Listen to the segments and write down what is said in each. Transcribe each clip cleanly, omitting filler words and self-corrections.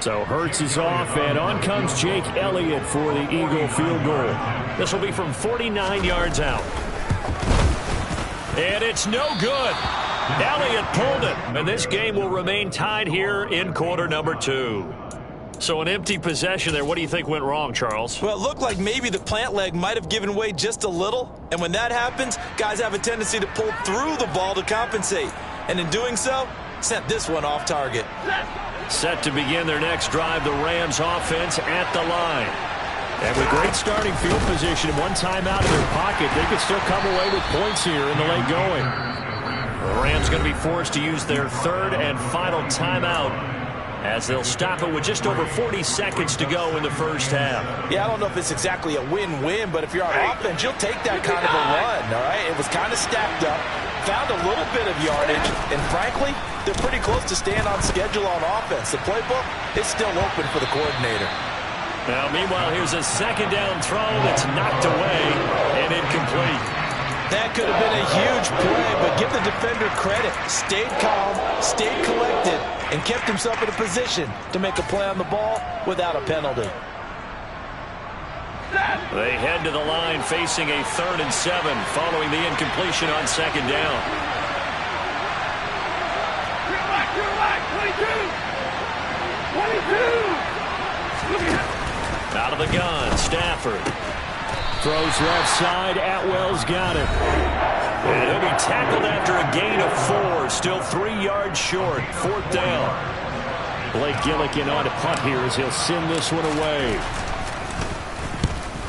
So Hurts is off, and on comes Jake Elliott for the Eagle field goal. This will be from 49 yards out. And it's no good. Elliott pulled it, and this game will remain tied here in quarter number 2. So an empty possession there. What do you think went wrong, Charles? Well, it looked like maybe the plant leg might have given way just a little. And when that happens, guys have a tendency to pull through the ball to compensate. And in doing so, sent this one off target. Set to begin their next drive, the Rams offense at the line. And with great starting field position and one timeout in their pocket, they could still come away with points here in the late going. The Rams going to be forced to use their third and final timeout as they'll stop it with just over 40 seconds to go in the first half. Yeah, I don't know if it's exactly a win-win, but if you're on offense, you'll take that kind of a run, all right? It was kind of stacked up, found a little bit of yardage, and frankly, they're pretty close to staying on schedule on offense. The playbook is still open for the coordinator. Now, meanwhile, here's a second down throw that's knocked away and incomplete. That could have been a huge play, but give the defender credit. Stayed calm, stayed collected, and kept himself in a position to make a play on the ball without a penalty. They head to the line facing a 3rd and 7 following the incompletion on second down. 22. Out of the gun, Stafford. Throws left side. Atwell's got it. And he'll be tackled after a gain of 4. Still 3 yards short. 4th down. Blake Gillikin on to punt here as he'll send this one away.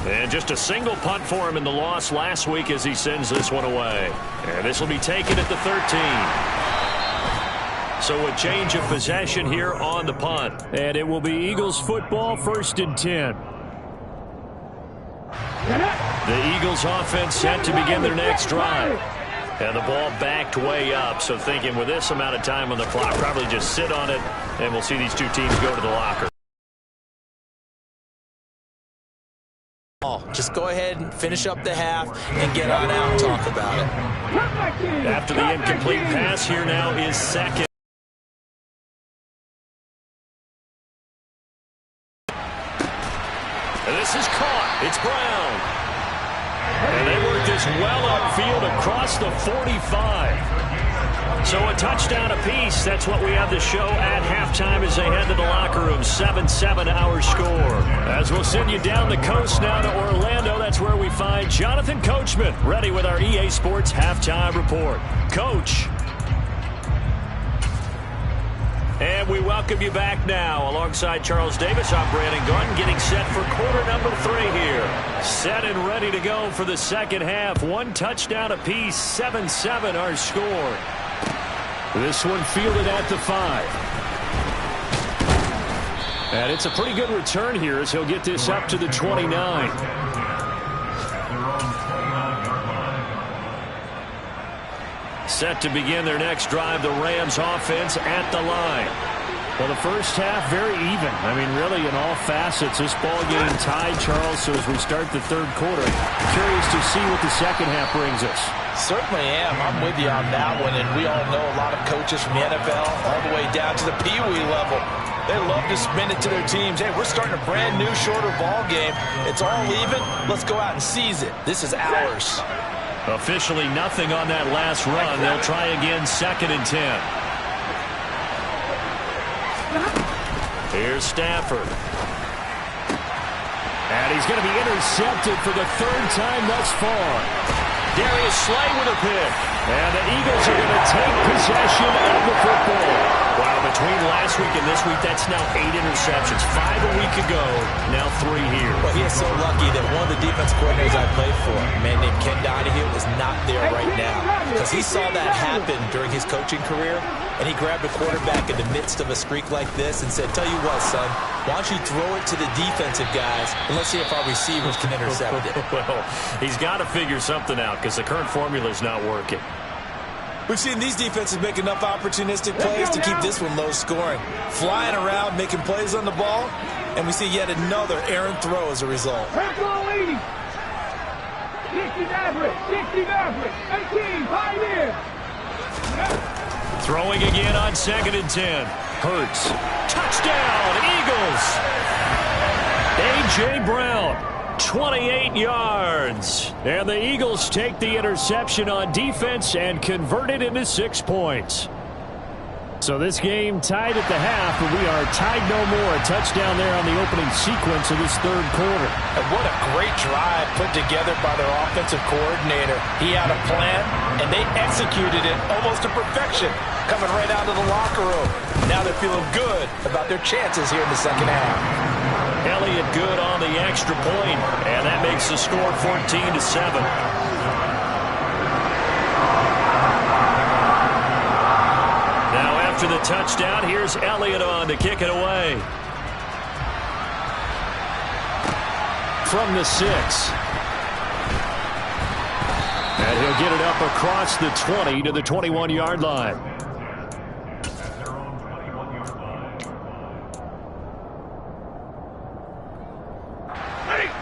And just a single punt for him in the loss last week as he sends this one away. And this will be taken at the 13. So a change of possession here on the punt. And it will be Eagles football, 1st and 10. The Eagles offense set to begin their next drive. And the ball backed way up. So thinking with this amount of time on the clock, probably just sit on it, and we'll see these two teams go to the locker. Just go ahead and finish up the half and get on out and talk about it. After the incomplete pass, here now is second. And this is caught. It's Brown. And they work this well upfield across the 45. So a touchdown apiece. That's what we have to show at halftime as they head to the locker room. 7-7 our score. As we'll send you down the coast now to Orlando. That's where we find Jonathan Coachman ready with our EA Sports halftime report. Coach. And we welcome you back now. Alongside Charles Davis, I'm Brandon Garden, getting set for quarter number 3 here. Set and ready to go for the second half. 1 touchdown apiece, 7-7 our score. This one fielded at the 5. And it's a pretty good return here as he'll get this up to the 29. Set to begin their next drive, the Rams offense at the line. Well, the first half, very even. I mean, really, in all facets, this ball game tied, Charles. So as we start the third quarter, curious to see what the second half brings us. Certainly am. I'm with you on that one. And we all know a lot of coaches from the NFL all the way down to the Pee-wee level. They love to spin it to their teams. Hey, we're starting a brand new, shorter ball game. It's all even. Let's go out and seize it. This is ours. Officially nothing on that last run. They'll try again, 2nd and 10. Here's Stafford. And he's going to be intercepted for the 3rd time thus far. Darius Slay with a pick. And the Eagles are going to take possession of the football. Wow, between last week and this week, that's now 8 interceptions. 5 a week ago, now 3 here. Well, he is so lucky that one of the defense coordinators I played for, a man named Ken Donahue, is not there right now. Because he saw that happen during his coaching career, and he grabbed a quarterback in the midst of a streak like this and said, tell you what, son, why don't you throw it to the defensive guys, and let's see if our receivers can intercept it. Well, he's got to figure something out because the current formula is not working. We've seen these defenses make enough opportunistic plays to keep this one low scoring. Flying around, making plays on the ball, and we see yet another errant throw as a result. 60 average, 18, 5 in. Throwing again on 2nd and 10. Hurts. Touchdown, Eagles. A.J. Brown, 28 yards. And the Eagles take the interception on defense and convert it into 6 points. So this game tied at the half, but we are tied no more. A touchdown there on the opening sequence of this third quarter. And what a great drive put together by their offensive coordinator. He had a plan, and they executed it almost to perfection, coming right out of the locker room. Now they're feeling good about their chances here in the second half. Elliott good on the extra point, and that makes the score 14-7. After the touchdown, here's Elliott on to kick it away. From the 6. And he'll get it up across the 20 to the 21-yard line.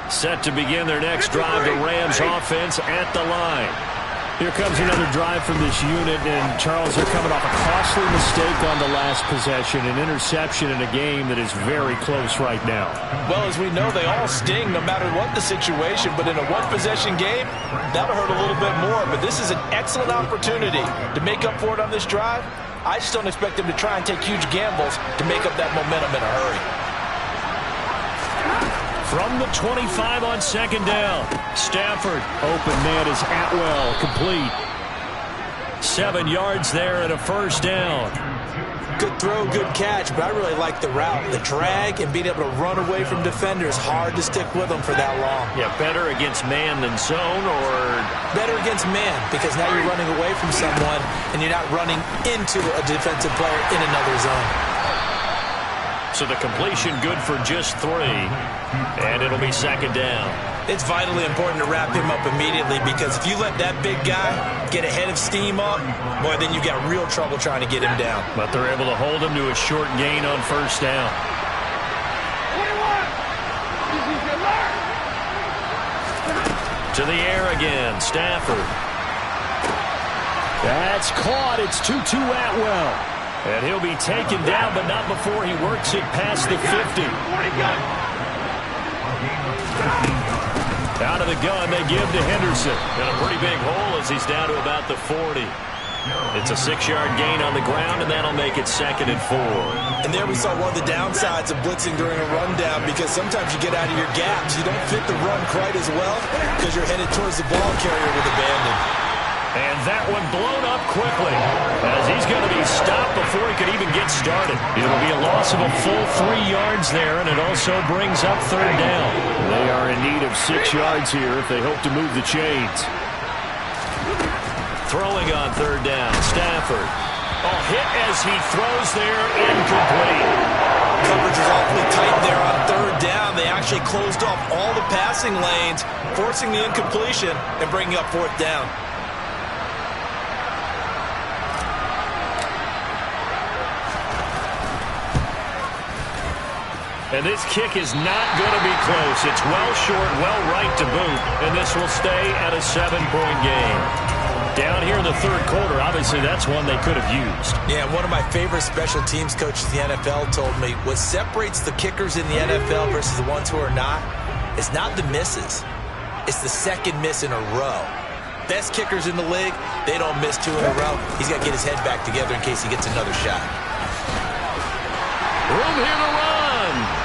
Set to begin their next drive, the Rams offense at the line. Here comes another drive from this unit, and Charles, they're coming off a costly mistake on the last possession, an interception in a game that is very close right now. Well, as we know, they all sting no matter what the situation, but in a one-possession game, that'll hurt a little bit more. But this is an excellent opportunity to make up for it on this drive. I just don't expect them to try and take huge gambles to make up that momentum in a hurry. From the 25 on second down. Stafford, open man is Atwell, complete. 7 yards there and a first down. Good throw, good catch, but I really like the route. The drag and being able to run away from defenders, hard to stick with them for that long. Yeah, better against man than zone, or? Better against man, because now you're running away from someone and you're not running into a defensive player in another zone. So the completion good for just 3, and it'll be second down. It's vitally important to wrap him up immediately, because if you let that big guy get a head of steam up, boy, then you got real trouble trying to get him down. But they're able to hold him to a short gain on first down. To the air again, Stafford. That's caught. It's 2-2 Atwell. And he'll be taken down, but not before he works it past the 50. Out of the gun, they give to Henderson. And a pretty big hole as he's down to about the 40. It's a 6-yard gain on the ground, and that'll make it 2nd and 4. And there we saw one of the downsides of blitzing during a rundown, because sometimes you get out of your gaps. You don't fit the run quite as well because you're headed towards the ball carrier with abandon. And that one blown up quickly as he's going to be stopped before he could even get started. It'll be a loss of a full 3 yards there, and it also brings up third down. They are in need of 6 yards here if they hope to move the chains. Throwing on third down, Stafford. Hit as he throws there, incomplete. Coverage is awfully tight there on third down. They actually closed off all the passing lanes, forcing the incompletion and bringing up fourth down. And this kick is not going to be close. It's well short, well right to boot. And this will stay at a 7-point game. Down here in the third quarter, obviously that's one they could have used. Yeah, one of my favorite special teams coaches in the NFL told me what separates the kickers in the NFL versus the ones who are not is not the misses. It's the second miss in a row. Best kickers in the league, they don't miss 2 in a row. He's got to get his head back together in case he gets another shot. Room here to run.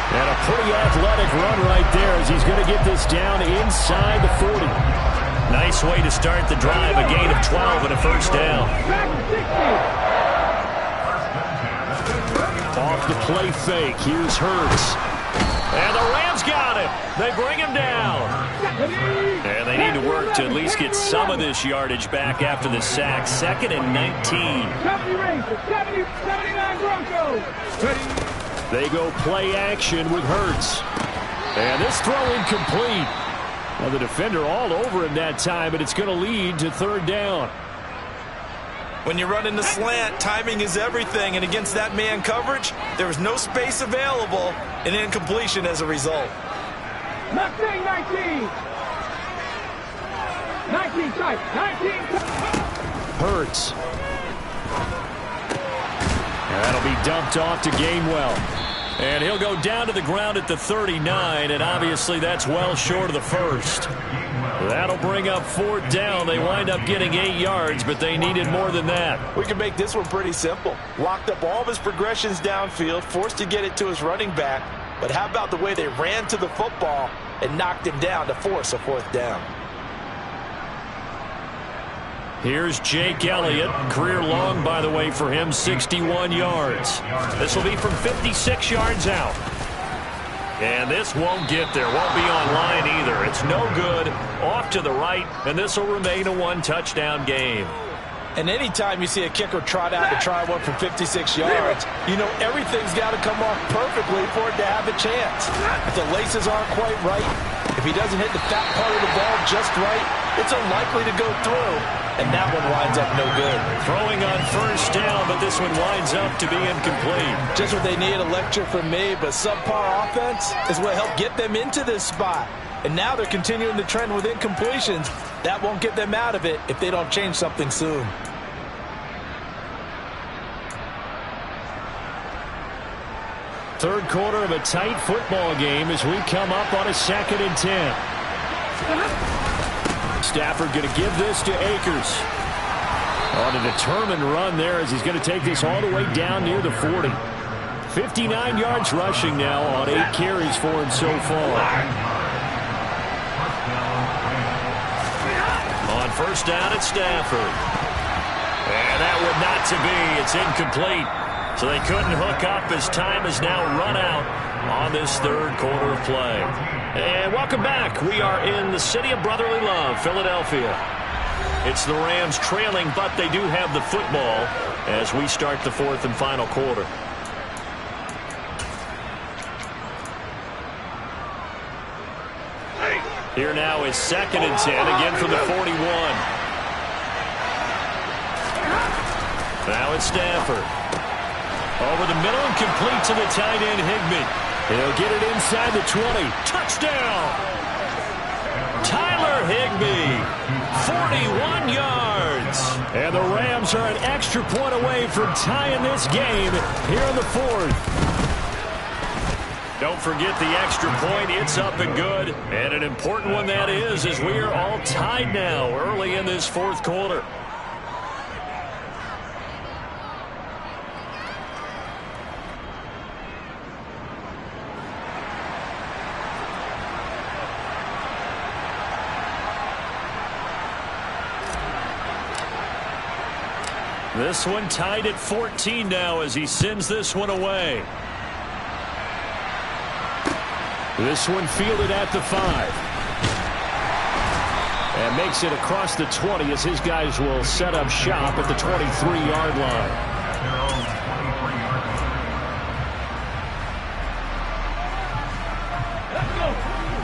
And a pretty athletic run right there as he's going to get this down inside the 40. Nice way to start the drive, a gain of 12 and a first down. Off the play fake, here's Hurts. And the Rams got him. They bring him down. And they need to work to at least get some of this yardage back after the sack. 2nd and 19. They go play action with Hurts. And this throw incomplete. Well, the defender all over him that time, but it's going to lead to third down. When you run in the slant, timing is everything, and against that man coverage, there was no space available, and incompletion as a result. 19 tight. 19. Hurts. That'll be dumped off to Gainwell. And he'll go down to the ground at the 39, and obviously that's well short of the first. That'll bring up 4th down. They wind up getting 8 yards, but they needed more than that. We can make this one pretty simple. Locked up all of his progressions downfield, forced to get it to his running back. But how about the way they ran to the football and knocked him down to force a 4th down? Here's Jake Elliott. Career long, by the way, for him, 61 yards. This will be from 56 yards out. And this won't get there. Won't be on line either. It's no good. Off to the right, and this will remain a 1-touchdown game. And anytime you see a kicker trot out to try one from 56 yards, you know everything's got to come off perfectly for it to have a chance. If the laces aren't quite right, if he doesn't hit the fat part of the ball just right, it's unlikely to go through. And that one winds up no good. Throwing on 1st down, but this one winds up to be incomplete. Just what they need, a lecture from me, but subpar offense is what helped get them into this spot. And now they're continuing the trend with incompletions. That won't get them out of it if they don't change something soon. Third quarter of a tight football game as we come up on a 2nd and 10. Stafford going to give this to Akers. On a determined run there as he's going to take this all the way down near the 40. 59 yards rushing now on 8 carries for him so far. On 1st down, it's Stafford. And that would not to be. It's incomplete. So they couldn't hook up as time has now run out on this 3rd quarter of play. And welcome back. We are in the city of brotherly love, Philadelphia. It's the Rams trailing, but they do have the football as we start the 4th and final quarter. Here now is 2nd and 10, again from the 41. Now it's Stafford. Over the middle and complete to the tight end, Higbee. He'll get it inside the 20. Touchdown! Tyler Higbee, 41 yards. And the Rams are an extra point away from tying this game here in the 4th. Don't forget the extra point. It's up and good. And an important one that is, as we are all tied now early in this 4th quarter. This one tied at 14 now as he sends this one away. This one fielded at the 5. And makes it across the 20 as his guys will set up shop at the 23-yard line.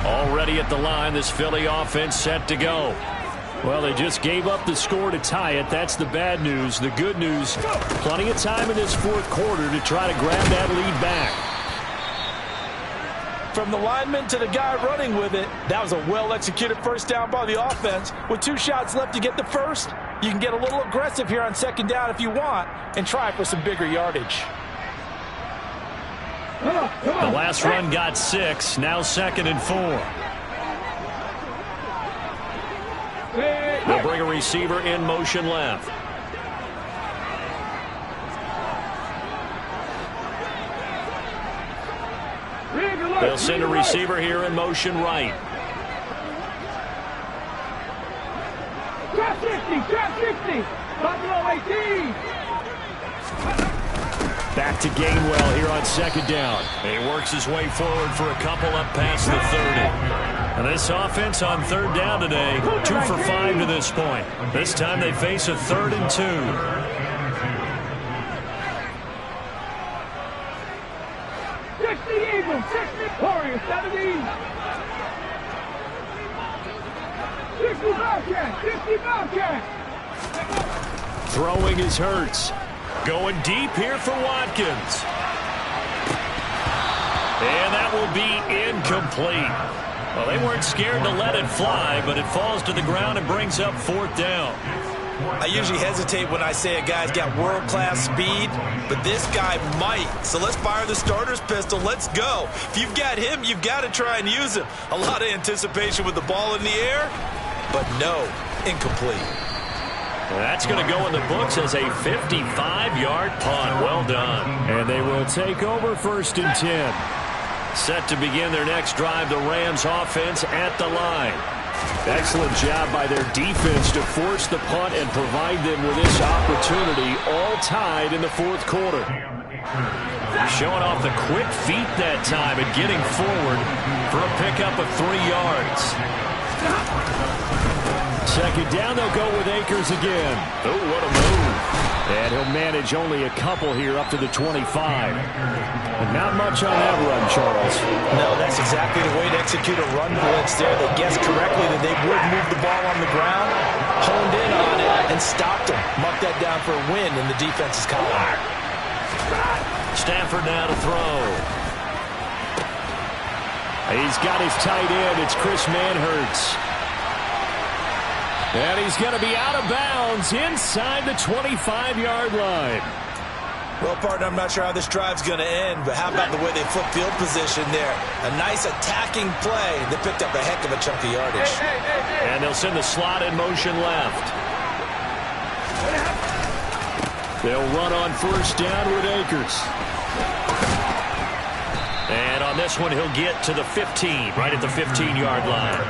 Already at the line, this Philly offense set to go. Well, they just gave up the score to tie it. That's the bad news. The good news, plenty of time in this 4th quarter to try to grab that lead back. From the lineman to the guy running with it, that was a well-executed 1st down by the offense. With 2 shots left to get the first, you can get a little aggressive here on 2nd down if you want and try for some bigger yardage. The last run got 6. Now 2nd and 4. They'll bring a receiver in motion left. They'll send a receiver here in motion right. Trap 60, Buffalo 18. Back to Gainwell here on 2nd down. He works his way forward for a couple up past the 30. And this offense on 3rd down today, 2 for 5 to this point. This time they face a 3rd and 2. 60 Eagles, 60 Warriors, 70. 60 Bobcat. Throwing is Hurts. Going deep here for Watkins. And that will be incomplete. Well, they weren't scared to let it fly, but it falls to the ground and brings up 4th down. I usually hesitate when I say a guy's got world-class speed, but this guy might. So let's fire the starter's pistol. Let's go. If you've got him, you've got to try and use him. A lot of anticipation with the ball in the air, but no, incomplete. That's going to go in the books as a 55-yard punt. Well done. And they will take over 1st and 10. Set to begin their next drive, the Rams offense at the line. Excellent job by their defense to force the punt and provide them with this opportunity, all tied in the 4th quarter. Showing off the quick feet that time and getting forward for a pickup of 3 yards. 2nd down, they'll go with Akers again. Oh, what a move. And he'll manage only a couple here up to the 25. And not much on that run, Charles. No, that's exactly the way to execute a run blitz there. They guessed correctly that they would move the ball on the ground, honed in on it, and stopped him. Marked that down for a win in the defense's column. Stafford now to throw. He's got his tight end. It's Chris Manhertz. And he's going to be out of bounds inside the 25-yard line. Well, partner, I'm not sure how this drive's going to end, but how about the way they flip field position there? A nice attacking play. They picked up a heck of a chunk of yardage. And they'll send the slot in motion left. They'll run on 1st down with Akers. And on this one, he'll get to the 15, right at the 15-yard line.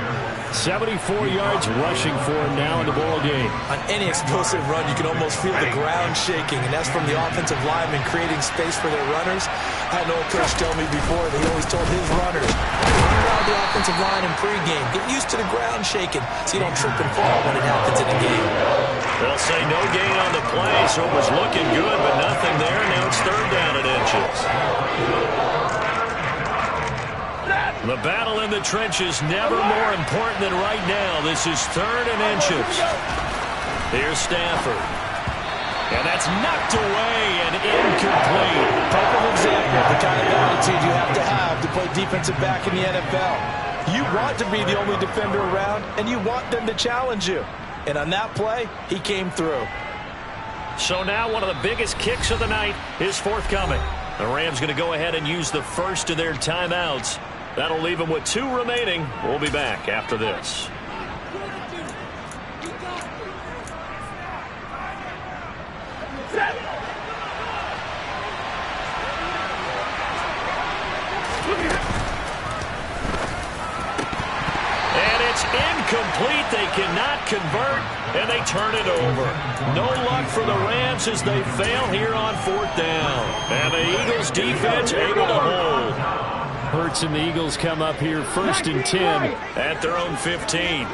74 yards rushing for him now in the ball game. On any explosive run, you can almost feel the ground shaking, and that's from the offensive linemen creating space for their runners. I had an old coach tell me before that he always told his runners, run around the offensive line in pregame. Get used to the ground shaking so you don't trip and fall when it happens in a game. They'll say no gain on the play, so it was looking good, but nothing there. Now it's 3rd down and inches. The battle in the trenches never more important than right now. This is 3rd and inches. Here's Stafford. And that's knocked away and incomplete. Perfect example of the kind of attitude you have to play defensive back in the NFL. You want to be the only defender around, and you want them to challenge you. And on that play, he came through. So now one of the biggest kicks of the night is forthcoming. The Rams going to go ahead and use the first of their timeouts. That'll leave them with 2 remaining. We'll be back after this. And it's incomplete. They cannot convert, and they turn it over. No luck for the Rams as they fail here on 4th down. And the Eagles defense able to hold. Hurts and the Eagles come up here 1st and 10 at their own 15.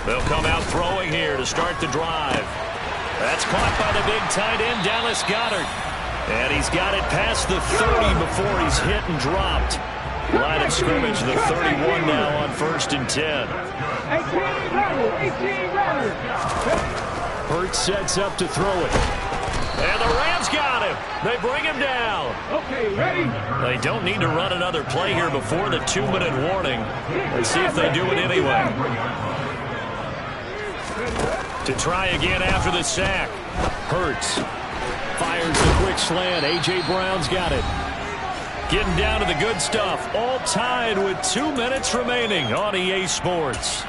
They'll come out throwing here to start the drive. That's caught by the big tight end, Dallas Goedert. And he's got it past the 30 before he's hit and dropped. Line of scrimmage, the 31 now on 1st and 10. 18 runners. Hurts sets up to throw it. And the Rams got him. They bring him down. Okay, ready? They don't need to run another play here before the 2-minute warning. Let's see if they do it anyway. To try again after the sack. Hurts fires the quick slant. A.J. Brown's got it. Getting down to the good stuff. All tied with 2 minutes remaining on EA Sports.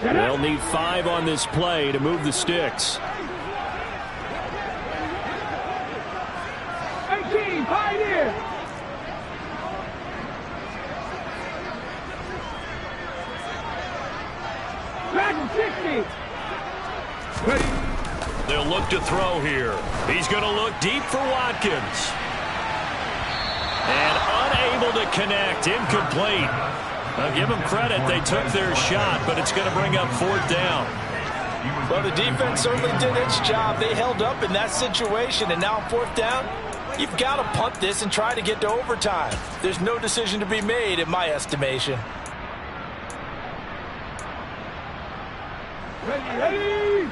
They'll need 5 on this play to move the sticks. 18, Pioneer. Madden 60. Ready. They'll look to throw here. He's going to look deep for Watkins. And unable to connect. Incomplete. I'll give them credit. They took their shot, but it's going to bring up 4th down. Well, the defense certainly did its job. They held up in that situation, and now 4th down, you've got to punt this and try to get to overtime. There's no decision to be made, in my estimation. Ready.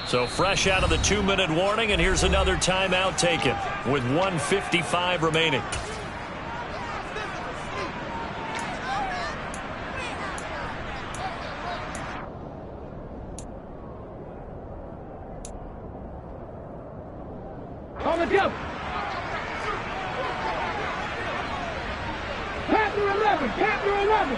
So fresh out of the 2-minute warning, and here's another timeout taken with 1:55 remaining. On the jump. Panther 11, Panther 11.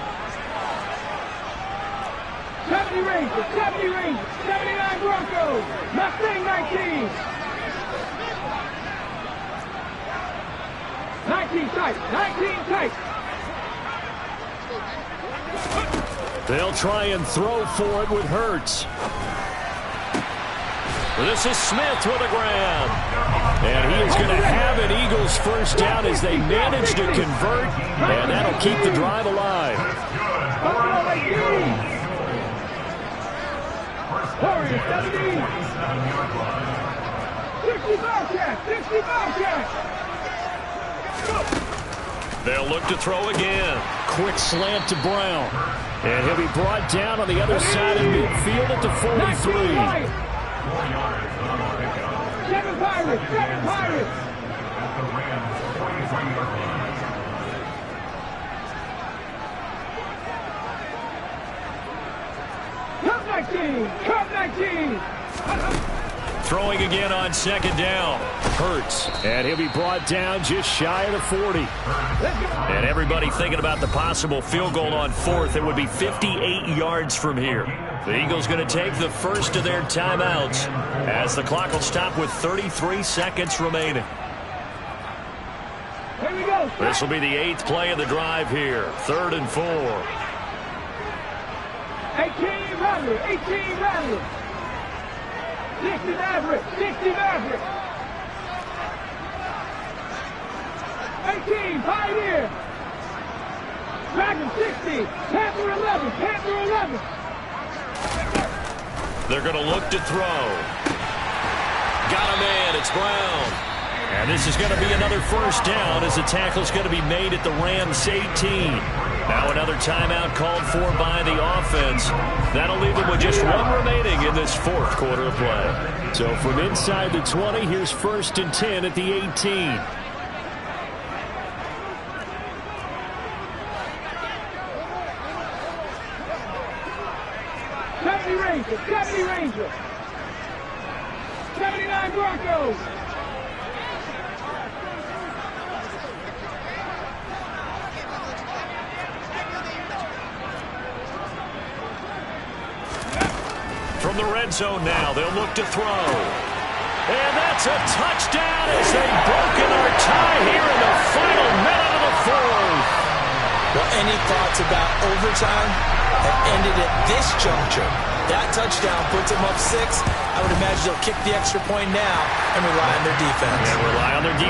70 Rangers, 70 Rangers, 79 Broncos, Mustang 19. 19 tight, 19 tight. They'll try and throw for it with Hurts. This is Smith with a grab. And he is going to have an Eagles first down as they manage to convert, and that'll keep the drive alive. Warriors 17. 60 Bobcats, 60 Bobcats. They'll look to throw again. Quick slant to Brown. And he'll be brought down on the other side of midfield at the 43. 7 Pirates, 7 Pirates. Cup 19, Cup 19. Throwing again on second down. Hurts. And he'll be brought down just shy of the 40. And everybody thinking about the possible field goal on fourth. It would be 58 yards from here. The Eagles going to take the first of their timeouts as the clock will stop with 33 seconds remaining. Here we go. This will be the 8th play of the drive here. 3rd and 4. 18 Rattler, 18 Rattler. 60 Maverick, 60 Maverick. 18 Pioneer. Dragon 60, Panther 11, Panther 11. They're going to look to throw. Got a man. It's Brown. And this is going to be another first down as the tackle's going to be made at the Rams 18. Now another timeout called for by the offense. That'll leave them with just one remaining in this 4th quarter of play. So from inside the 20, here's 1st and 10 at the 18. Rangers, 70 Rangers. 79 Broncos. From the red zone now, they'll look to throw. And that's a touchdown as they've broken our tie here in the final minute of the 4th. Well, any thoughts about overtime have ended at this juncture. That touchdown puts them up 6. I would imagine they'll kick the extra point now and rely on their defense. And rely on their defense.